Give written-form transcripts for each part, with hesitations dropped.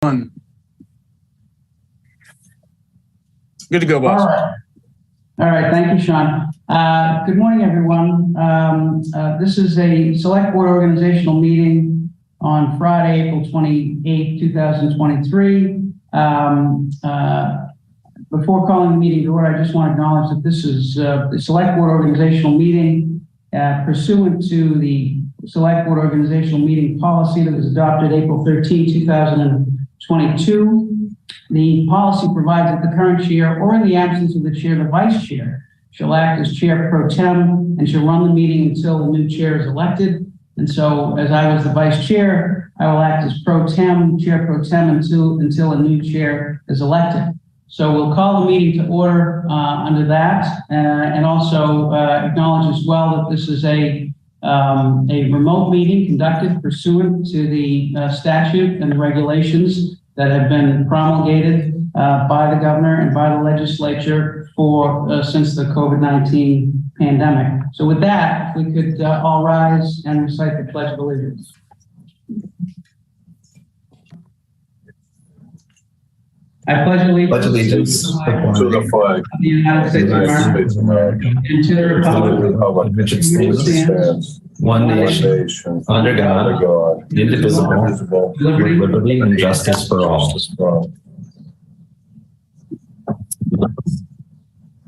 everyone? Good to go, boss. All right. Thank you, Sean. Good morning, everyone. This is a select board organizational meeting on Friday, April 28, 2023. Before calling the meeting to order, I just want to acknowledge that this is the select board organizational meeting pursuant to the select board organizational meeting policy that was adopted April 13, 2022. The policy provides that the current chair, or in the absence of the chair, the vice chair, shall act as chair pro tem and shall run the meeting until the new chair is elected. And so, as I was the vice chair, I will act as chair pro tem until a new chair is elected. So we'll call the meeting to order under that, and also acknowledge as well that this is a remote meeting conducted pursuant to the statute and the regulations that have been promulgated by the governor and by the legislature since the COVID-19 pandemic. So with that, if we could all rise and recite the Pledge of Allegiance. I pledge allegiance to the flag of the United States of America and to the republic which it stands, one nation, under God, indivisible, with liberty and justice for all.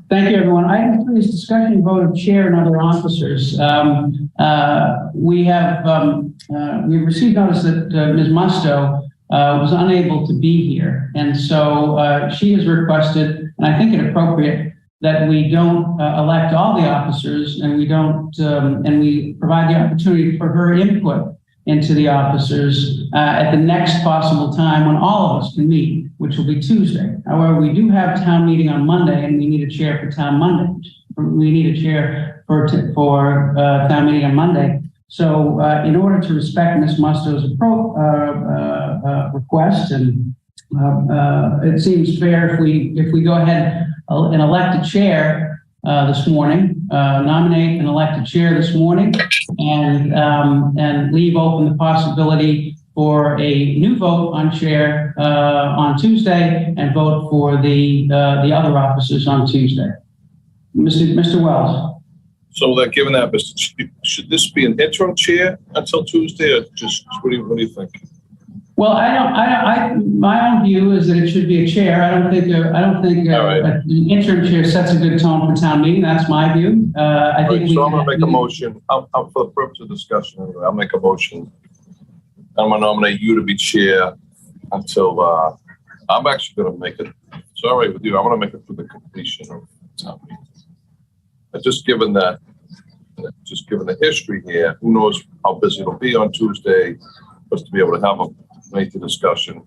Thank you, everyone. Item 3 is discussion and vote of chair and other officers. We've received notice that Ms. Musto was unable to be here. And so she has requested, and I think it appropriate, that we don't elect all the officers, and we don't, and we provide the opportunity for her input into the officers at the next possible time when all of us can meet, which will be Tuesday. However, we do have town meeting on Monday, and we need a chair for town Monday. We need a chair for town meeting on Monday. So in order to respect Ms. Musto's request, and it seems fair if we go ahead and elect a chair this morning, nominate and elect a chair this morning, and leave open the possibility for a new vote on chair on Tuesday, and vote for the other officers on Tuesday. Mr. Wells. So that given that, Mr. Chief, should this be an interim chair until Tuesday, or just what do you think? Well, my own view is that it should be a chair. I don't think an interim chair sets a good tone for town meeting. That's my view. I think so. I'm going to make a motion. For the purpose of discussion, anyway, I'll make a motion. I'm going to nominate you to be chair until I'm actually going to make it. It's all right with you. I'm going to make it through the completion of town meeting. Just given the history here, who knows how busy it'll be on Tuesday, but to be able to have a lengthy discussion.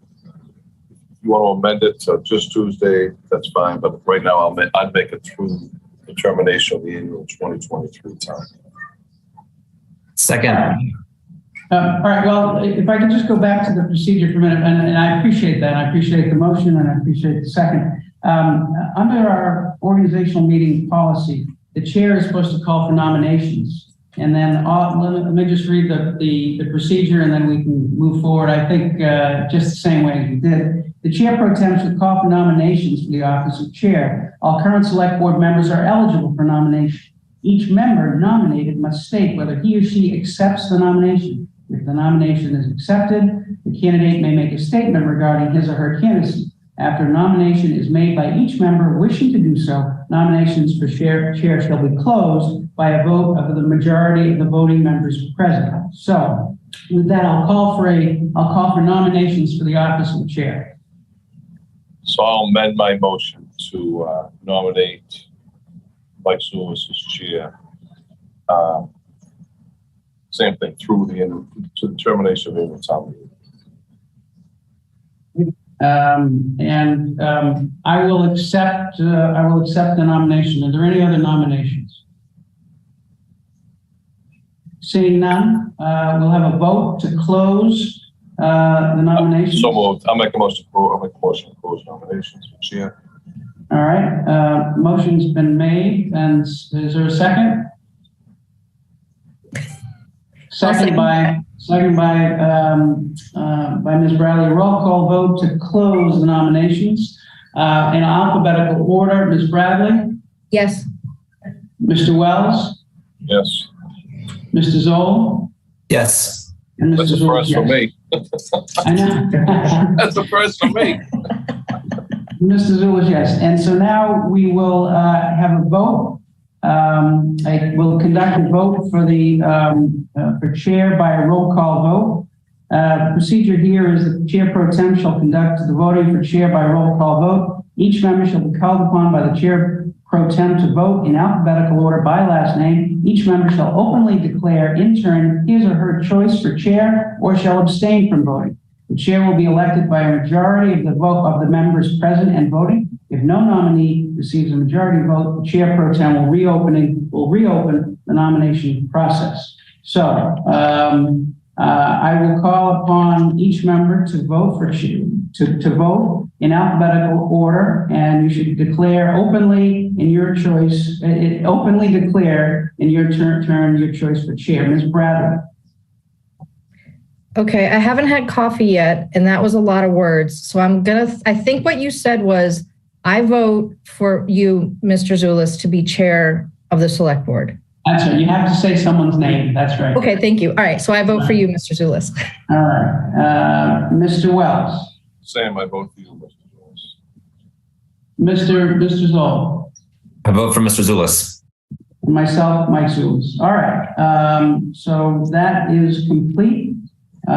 If you want to amend it to just Tuesday, that's fine. But right now, I'd make it through the termination of the annual 2023 time. Second. All right. Well, if I could just go back to the procedure for a minute, and I appreciate that. I appreciate the motion, and I appreciate the second. Under our organizational meeting policy, the chair is supposed to call for nominations, and then let me just read the procedure, and then we can move forward. I think just the same way as we did. The chair pro tem should call for nominations for the office of chair. All current select board members are eligible for nomination. Each member nominated must state whether he or she accepts the nomination. If the nomination is accepted, the candidate may make a statement regarding his or her candidacy. After a nomination is made by each member wishing to do so, nominations for chair shall be closed by a vote of the majority of the voting members present. So, with that, I'll call for nominations for the office of chair. So I'll amend my motion to nominate Mike Lewis as chair. Same thing through to the termination of the annual town meeting. I will accept the nomination. Are there any other nominations? Seeing none, we'll have a vote to close the nominations. So moved. I'll make a motion to close nominations for chair. All right. Motion's been made, and is there a second? Second Second by Ms. Bradley. Roll call vote to close the nominations in alphabetical order. Ms. Bradley, Yes. Mr. Wells, Yes. Mr. Zoll, Yes. and Mr. That's the Zoll, first for yes. me. I know. That's the first for me. Mr. Zulish, yes. And so now we will have a vote. I will conduct a vote for the for chair by a roll call vote. The procedure here is that the chair pro tem shall conduct the voting for chair by roll call vote. Each member shall be called upon by the chair pro tem to vote in alphabetical order by last name. Each member shall openly declare in turn his or her choice for chair or shall abstain from voting. The chair will be elected by a majority of the vote of the members present and voting. If no nominee receives a majority vote, the chair pro tem will reopen the nomination process. So I will call upon each member to vote for to vote in alphabetical order, and you should declare openly in your choice. Openly declare in your turn your choice for chair. Ms. Bradley. Okay, I haven't had coffee yet, and that was a lot of words. So I think what you said was, I vote for you, Mr. Zulus, to be chair of the select board. That's right. You have to say someone's name. That's right. Okay, thank you. All right, so I vote for you, Mr. Zulus. All right. Mr. Wells. Sam, I vote for you, Mr. Jones. Mr. Zoll. I vote for Mr. Zulus. Myself, Mike Zulus. All right. So that is complete. The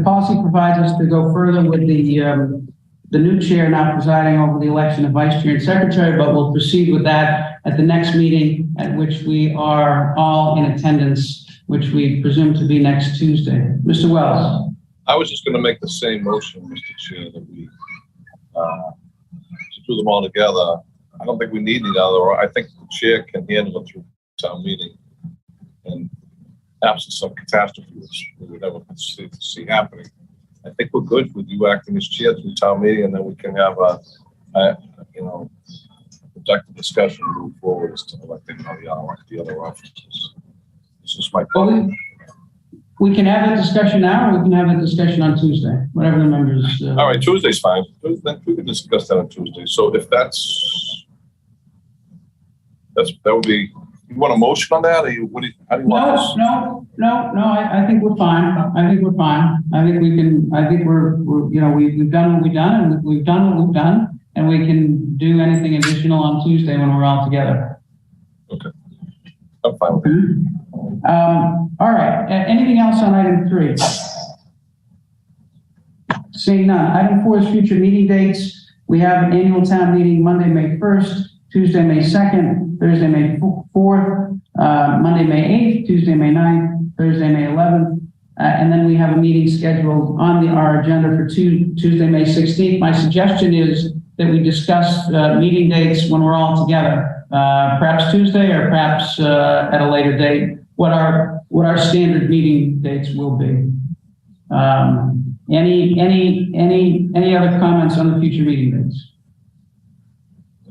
policy provides us to go further with the new chair now presiding over the election of vice chair and secretary, but we'll proceed with that at the next meeting at which we are all in attendance, which we presume to be next Tuesday. Mr. Wells. I was just going to make the same motion, Mr. Chair, that we to do them all together. I don't think we need the other. I think the chair can handle it through town meeting. And absent some catastrophe, which we would never see happening, I think we're good with you acting as chair through town meeting, and then we can have a productive discussion and move forward as to electing the other officers. This is my Well, we can have a discussion now, or we can have a discussion on Tuesday, whatever the members. All right, Tuesday's fine. Then we can discuss that on Tuesday. So if that would be. You want a motion on that, or how do you want this? No. I think we're fine. I think we're fine. I think we can. I think we're we've done what we've done, and we've done what we've done, and we can do anything additional on Tuesday when we're all together. Okay, I'm fine with it. All right. Anything else on item 3? Seeing none. Item 4 is future meeting dates. We have an annual town meeting Monday, May 1st, Tuesday, May 2nd, Thursday, May 4th, Monday, May 8th, Tuesday, May 9th, Thursday, May 11th. And then we have a meeting scheduled on our agenda for Tuesday, May 16th. My suggestion is that we discuss meeting dates when we're all together, perhaps Tuesday or perhaps at a later date, what our standard meeting dates will be. Any other comments on the future meeting dates?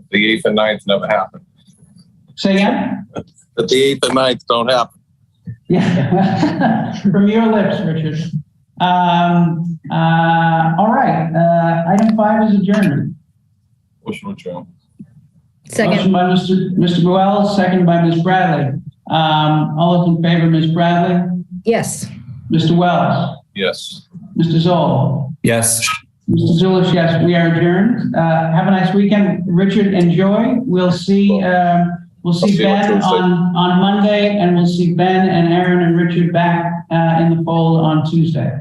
The 8th and 9th never happened. Say again? That the 8th and 9th don't happen. Yeah, from your lips, Richard. All right. Item 5 is adjournment. Motion to adjourn. Second. Motion by Mr. Wells, second by Ms. Bradley. All those in favor, Ms. Bradley? Yes. Mr. Wells? Yes. Mr. Zoll? Yes. Mr. Zulish, yes, we are adjourned. Have a nice weekend. Richard, enjoy. We'll see see you on Ben Tuesday. on Monday, and we'll see Ben and Aaron and Richard back in the fold on Tuesday.